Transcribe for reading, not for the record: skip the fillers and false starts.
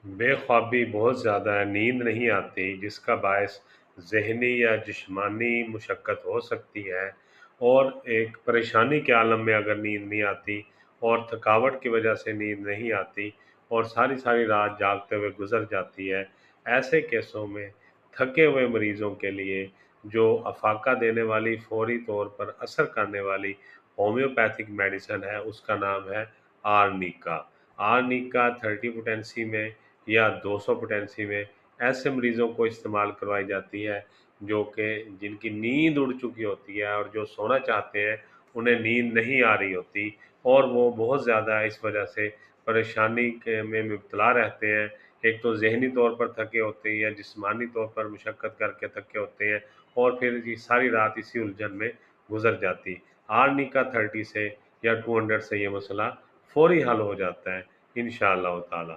بے خوابی بہت زیادہ ہے، نیند نہیں آتی، جس کا باعث ذہنی یا جسمانی مشقت ہو سکتی ہے، اور ایک پریشانی کے عالم میں اگر نیند نہیں آتی اور تھکاوٹ کی وجہ سے نیند نہیں آتی اور ساری ساری رات جاگتے ہوئے گزر جاتی ہے، ایسے کیسوں میں تھکے ہوئے مریضوں کے لیے جو افاقہ دینے والی فوری طور پر اثر کرنے والی ہومیوپیتھک میڈیسن ہے، اس کا نام ہے آرنیکا۔ آرنیکا 30 پوٹینسی میں یا 200 پوٹینسی میں ایسے مریضوں کو استعمال کروائی جاتی ہے جو کہ جن کی نیند اڑ چکی ہوتی ہے اور جو سونا چاہتے ہیں، انہیں نیند نہیں آ رہی ہوتی، اور وہ بہت زیادہ اس وجہ سے پریشانی میں مبتلا رہتے ہیں۔ ایک تو ذہنی طور پر تھکے ہوتے ہیں یا جسمانی طور پر مشقت کر کے تھکے ہوتے ہیں، اور پھر یہ ساری رات اسی الجھن میں گزر جاتی۔ آرنیکا 30 سے یا 200 سے یہ مسئلہ فوری حل ہو جاتا ہے انشاءاللہ تعالی۔